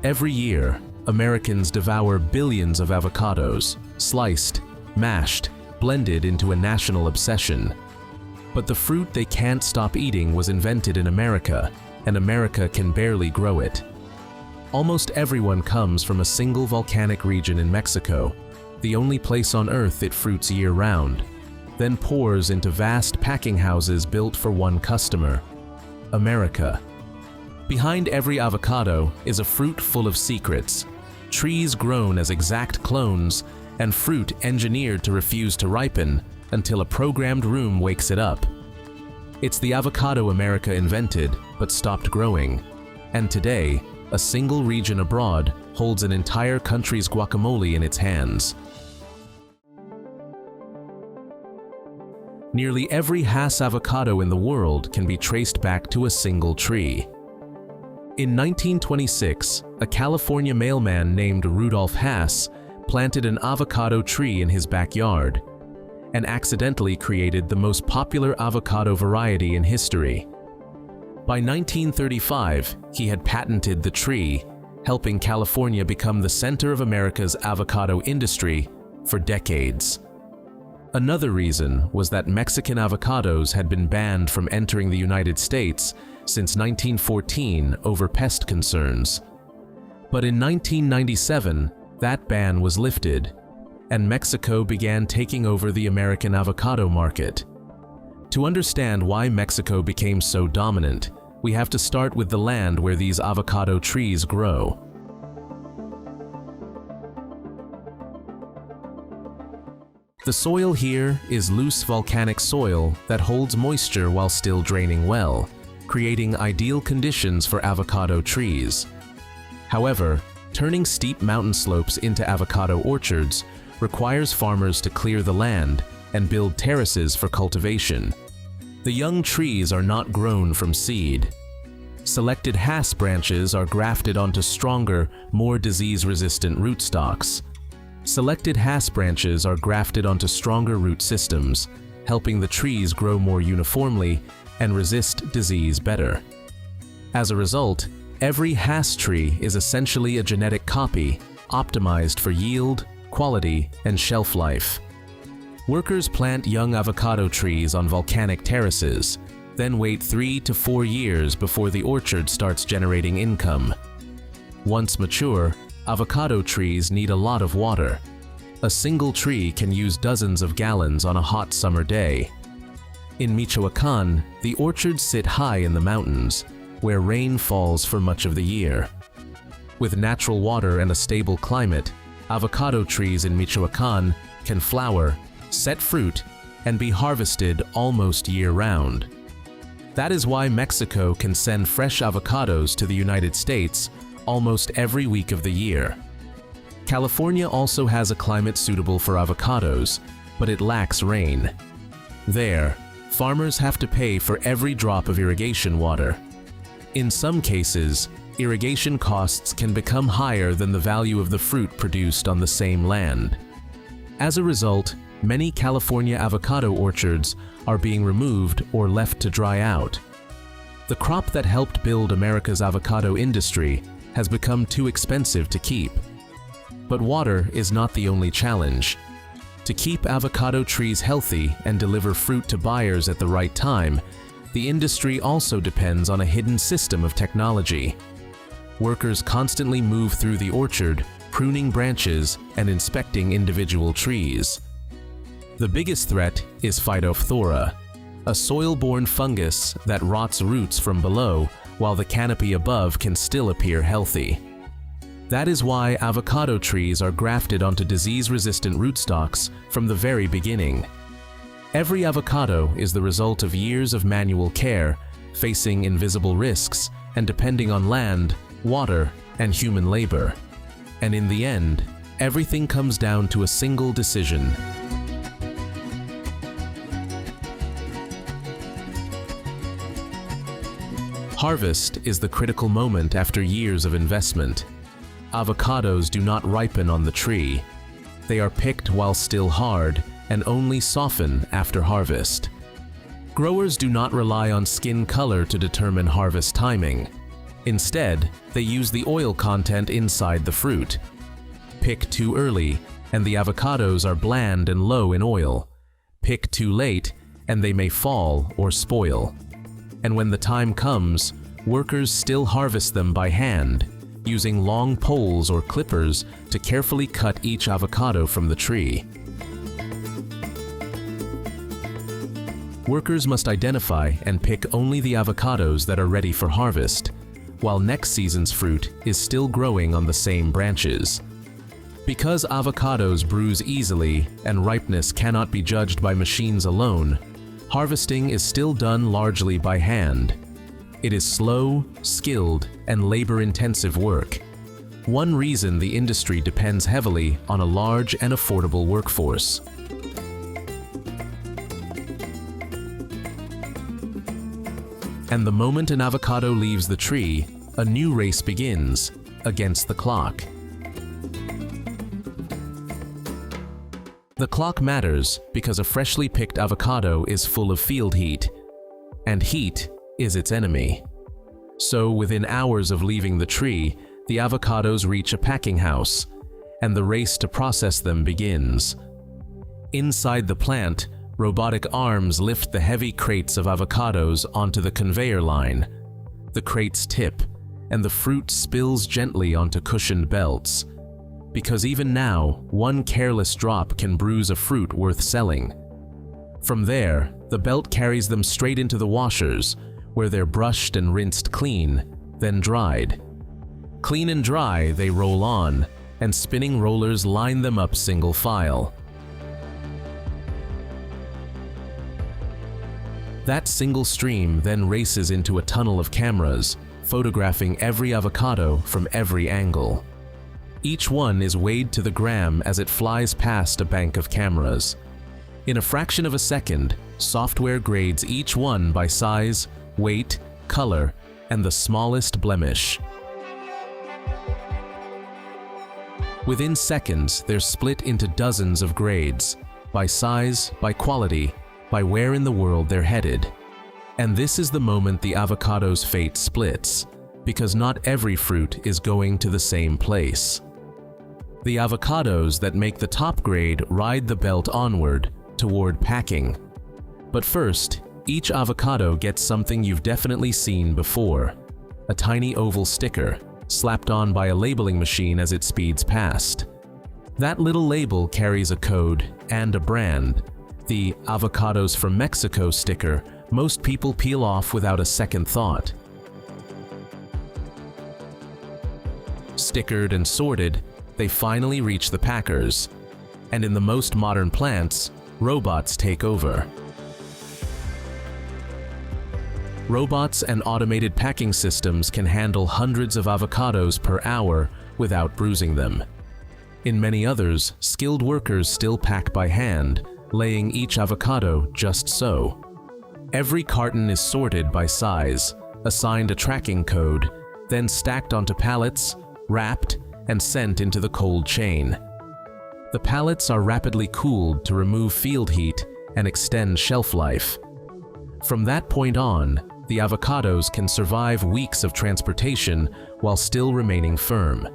Every year, Americans devour billions of avocados, sliced, mashed, blended into a national obsession. But the fruit they can't stop eating was invented in America, and America can barely grow it. Almost everyone comes from a single volcanic region in Mexico, the only place on Earth it fruits year-round, then pours into vast packing houses built for one customer: America. Behind every avocado is a fruit full of secrets, trees grown as exact clones, and fruit engineered to refuse to ripen until a programmed room wakes it up. It's the avocado America invented but stopped growing, and today, a single region abroad holds an entire country's guacamole in its hands. Nearly every Hass avocado in the world can be traced back to a single tree. In 1926, a California mailman named Rudolph Hass planted an avocado tree in his backyard and accidentally created the most popular avocado variety in history. By 1935, he had patented the tree, helping California become the center of America's avocado industry for decades. Another reason was that Mexican avocados had been banned from entering the United States since 1914 over pest concerns. But in 1997, that ban was lifted, and Mexico began taking over the American avocado market. To understand why Mexico became so dominant, we have to start with the land where these avocado trees grow. The soil here is loose volcanic soil that holds moisture while still draining well, creating ideal conditions for avocado trees. However, turning steep mountain slopes into avocado orchards requires farmers to clear the land and build terraces for cultivation. The young trees are not grown from seed. Selected Hass branches are grafted onto stronger, more disease-resistant rootstocks. Selected Hass branches are grafted onto stronger root systems, helping the trees grow more uniformly and resist disease better. As a result, every Hass tree is essentially a genetic copy, optimized for yield, quality, and shelf life. Workers plant young avocado trees on volcanic terraces, then wait 3 to 4 years before the orchard starts generating income. Once mature, avocado trees need a lot of water. A single tree can use dozens of gallons on a hot summer day. In Michoacán, the orchards sit high in the mountains, where rain falls for much of the year. With natural water and a stable climate, avocado trees in Michoacán can flower, set fruit, and be harvested almost year-round. That is why Mexico can send fresh avocados to the United States almost every week of the year. California also has a climate suitable for avocados, but it lacks rain. There, farmers have to pay for every drop of irrigation water. In some cases, irrigation costs can become higher than the value of the fruit produced on the same land. As a result, many California avocado orchards are being removed or left to dry out. The crop that helped build America's avocado industry has become too expensive to keep. But water is not the only challenge. To keep avocado trees healthy and deliver fruit to buyers at the right time, the industry also depends on a hidden system of technology. Workers constantly move through the orchard, pruning branches and inspecting individual trees. The biggest threat is Phytophthora, a soil-borne fungus that rots roots from below while the canopy above can still appear healthy. That is why avocado trees are grafted onto disease-resistant rootstocks from the very beginning. Every avocado is the result of years of manual care, facing invisible risks, and depending on land, water, and human labor. And in the end, everything comes down to a single decision. Harvest is the critical moment after years of investment. Avocados do not ripen on the tree. They are picked while still hard and only soften after harvest. Growers do not rely on skin color to determine harvest timing. Instead, they use the oil content inside the fruit. Pick too early, and the avocados are bland and low in oil. Pick too late, and they may fall or spoil. And when the time comes, workers still harvest them by hand, using long poles or clippers to carefully cut each avocado from the tree. Workers must identify and pick only the avocados that are ready for harvest, while next season's fruit is still growing on the same branches. Because avocados bruise easily and ripeness cannot be judged by machines alone, harvesting is still done largely by hand. It is slow, skilled, and labor-intensive work. One reason the industry depends heavily on a large and affordable workforce. And the moment an avocado leaves the tree, a new race begins, against the clock. The clock matters because a freshly picked avocado is full of field heat, and heat is its enemy. So within hours of leaving the tree, the avocados reach a packing house, and the race to process them begins. Inside the plant, robotic arms lift the heavy crates of avocados onto the conveyor line. The crates tip, and the fruit spills gently onto cushioned belts. Because even now, one careless drop can bruise a fruit worth selling. From there, the belt carries them straight into the washers, where they're brushed and rinsed clean, then dried. Clean and dry, they roll on, and spinning rollers line them up single file. That single stream then races into a tunnel of cameras, photographing every avocado from every angle. Each one is weighed to the gram as it flies past a bank of cameras. In a fraction of a second, software grades each one by size, weight, color, and the smallest blemish. Within seconds, they're split into dozens of grades, by size, by quality, by where in the world they're headed. And this is the moment the avocado's fate splits, because not every fruit is going to the same place. The avocados that make the top grade ride the belt onward, toward packing. But first, each avocado gets something you've definitely seen before: a tiny oval sticker, slapped on by a labeling machine as it speeds past. That little label carries a code and a brand. The "Avocados from Mexico" sticker most people peel off without a second thought. Stickered and sorted, they finally reach the packers. And in the most modern plants, robots take over. Robots and automated packing systems can handle hundreds of avocados per hour without bruising them. In many others, skilled workers still pack by hand, laying each avocado just so. Every carton is sorted by size, assigned a tracking code, then stacked onto pallets, wrapped, and sent into the cold chain. The pallets are rapidly cooled to remove field heat and extend shelf life. From that point on, the avocados can survive weeks of transportation while still remaining firm.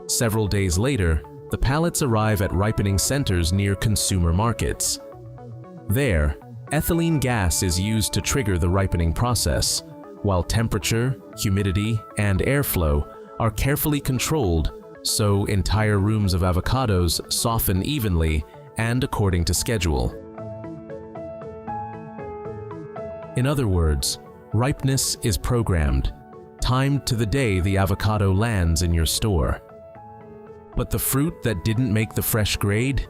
Several days later, the pallets arrive at ripening centers near consumer markets. There, ethylene gas is used to trigger the ripening process, while temperature, humidity, and airflow are carefully controlled so entire rooms of avocados soften evenly and according to schedule. In other words, ripeness is programmed, timed to the day the avocado lands in your store. But the fruit that didn't make the fresh grade?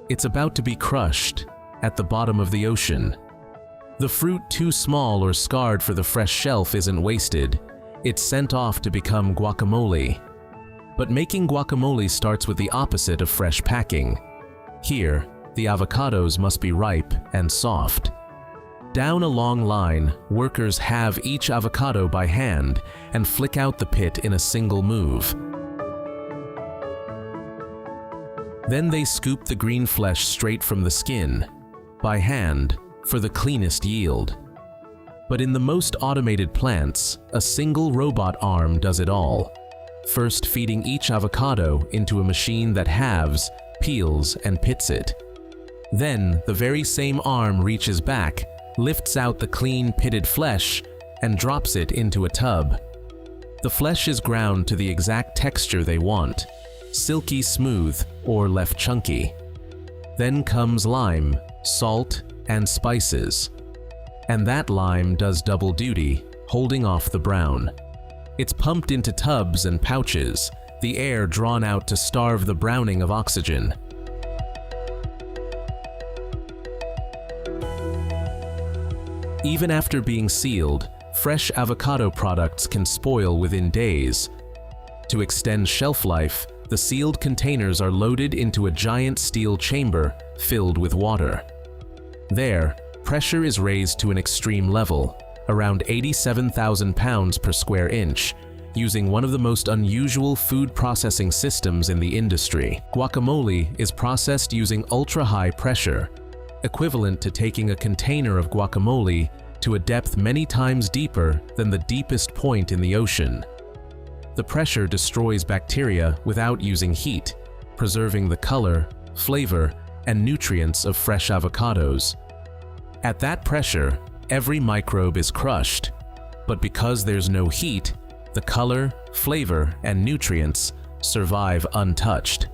It's about to be crushed at the bottom of the ocean. The fruit too small or scarred for the fresh shelf isn't wasted. It's sent off to become guacamole. But making guacamole starts with the opposite of fresh packing. Here, the avocados must be ripe and soft. Down a long line, workers halve each avocado by hand and flick out the pit in a single move. Then they scoop the green flesh straight from the skin, by hand, for the cleanest yield. But in the most automated plants, a single robot arm does it all, first feeding each avocado into a machine that halves, peels, and pits it. Then, the very same arm reaches back, lifts out the clean pitted flesh, and drops it into a tub. The flesh is ground to the exact texture they want, silky smooth or left chunky. Then comes lime, salt, and spices. And that lime does double duty, holding off the brown. It's pumped into tubs and pouches, the air drawn out to starve the browning of oxygen. Even after being sealed, fresh avocado products can spoil within days. To extend shelf life, the sealed containers are loaded into a giant steel chamber filled with water. There, pressure is raised to an extreme level, around 87,000 pounds per square inch, using one of the most unusual food processing systems in the industry. Guacamole is processed using ultra-high pressure, equivalent to taking a container of guacamole to a depth many times deeper than the deepest point in the ocean. The pressure destroys bacteria without using heat, preserving the color, flavor, and nutrients of fresh avocados. At that pressure, every microbe is crushed, but because there's no heat, the color, flavor, and nutrients survive untouched.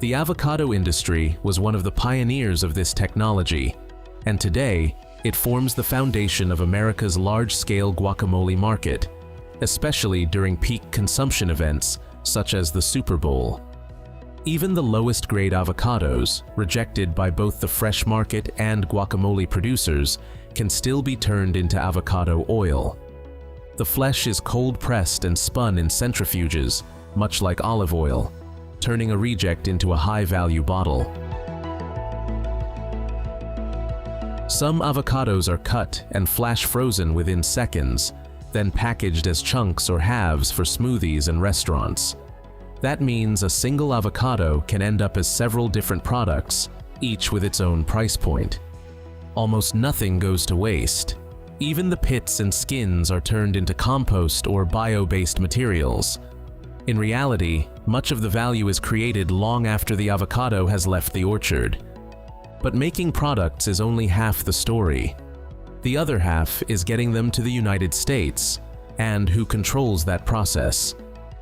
The avocado industry was one of the pioneers of this technology, and today it forms the foundation of America's large-scale guacamole market, especially during peak consumption events such as the Super Bowl. Even the lowest grade avocados, rejected by both the fresh market and guacamole producers, can still be turned into avocado oil. The flesh is cold pressed and spun in centrifuges, much like olive oil, turning a reject into a high-value bottle. Some avocados are cut and flash frozen within seconds, then packaged as chunks or halves for smoothies and restaurants. That means a single avocado can end up as several different products, each with its own price point. Almost nothing goes to waste. Even the pits and skins are turned into compost or bio-based materials. In reality, much of the value is created long after the avocado has left the orchard. But making products is only half the story. The other half is getting them to the United States, and who controls that process.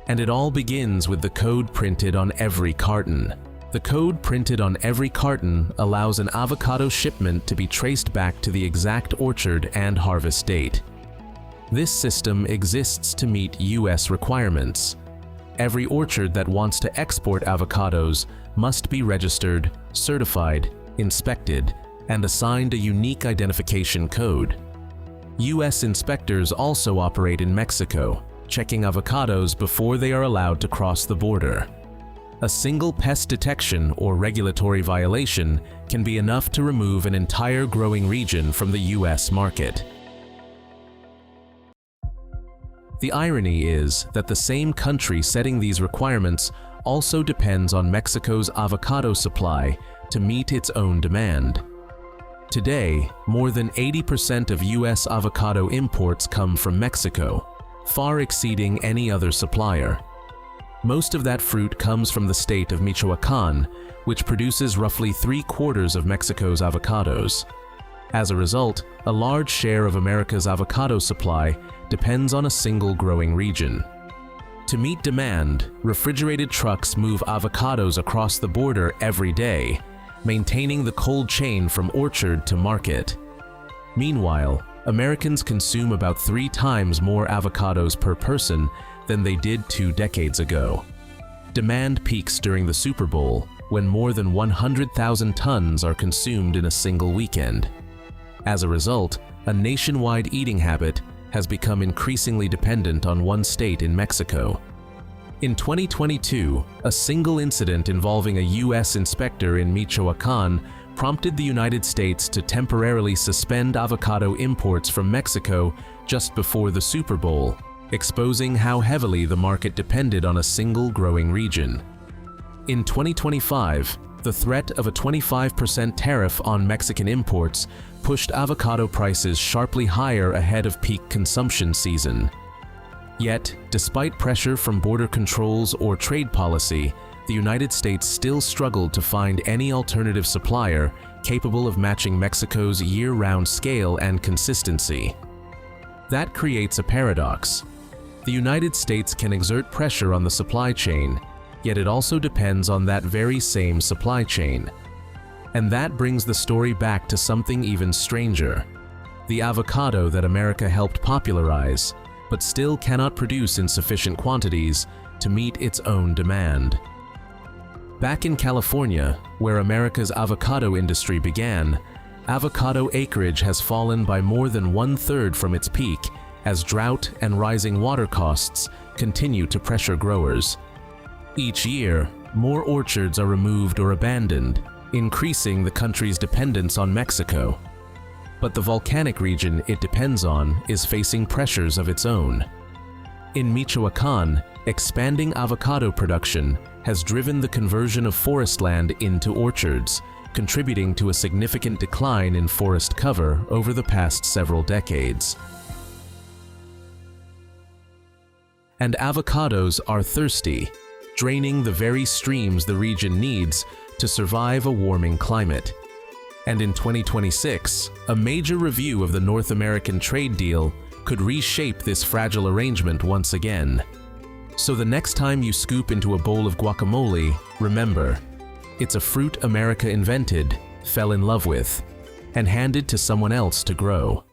And it all begins with the code printed on every carton. The code printed on every carton allows an avocado shipment to be traced back to the exact orchard and harvest date. This system exists to meet US requirements. Every orchard that wants to export avocados must be registered, certified, inspected, and assigned a unique identification code. US inspectors also operate in Mexico, checking avocados before they are allowed to cross the border. A single pest detection or regulatory violation can be enough to remove an entire growing region from the US market. The irony is that the same country setting these requirements also depends on Mexico's avocado supply to meet its own demand. Today, more than 80% of US avocado imports come from Mexico, far exceeding any other supplier. Most of that fruit comes from the state of Michoacán, which produces roughly 3/4 of Mexico's avocados. As a result, a large share of America's avocado supply depends on a single growing region. To meet demand, refrigerated trucks move avocados across the border every day, maintaining the cold chain from orchard to market. Meanwhile, Americans consume about 3 times more avocados per person than they did 2 decades ago. Demand peaks during the Super Bowl, when more than 100,000 tons are consumed in a single weekend. As a result, a nationwide eating habit has become increasingly dependent on one state in Mexico. In 2022, a single incident involving a US inspector in Michoacán prompted the United States to temporarily suspend avocado imports from Mexico just before the Super Bowl, exposing how heavily the market depended on a single growing region. In 2025, The threat of a 25% tariff on Mexican imports pushed avocado prices sharply higher ahead of peak consumption season. Yet, despite pressure from border controls or trade policy, the United States still struggled to find any alternative supplier capable of matching Mexico's year-round scale and consistency. That creates a paradox. The United States can exert pressure on the supply chain, yet it also depends on that very same supply chain. And that brings the story back to something even stranger: the avocado that America helped popularize, but still cannot produce in sufficient quantities to meet its own demand. Back in California, where America's avocado industry began, avocado acreage has fallen by more than 1/3 from its peak as drought and rising water costs continue to pressure growers. Each year, more orchards are removed or abandoned, increasing the country's dependence on Mexico. But the volcanic region it depends on is facing pressures of its own. In Michoacán, expanding avocado production has driven the conversion of forest land into orchards, contributing to a significant decline in forest cover over the past several decades. And avocados are thirsty, draining the very streams the region needs to survive a warming climate. And in 2026, a major review of the North American trade deal could reshape this fragile arrangement once again. So the next time you scoop into a bowl of guacamole, remember, it's a fruit America invented, fell in love with, and handed to someone else to grow.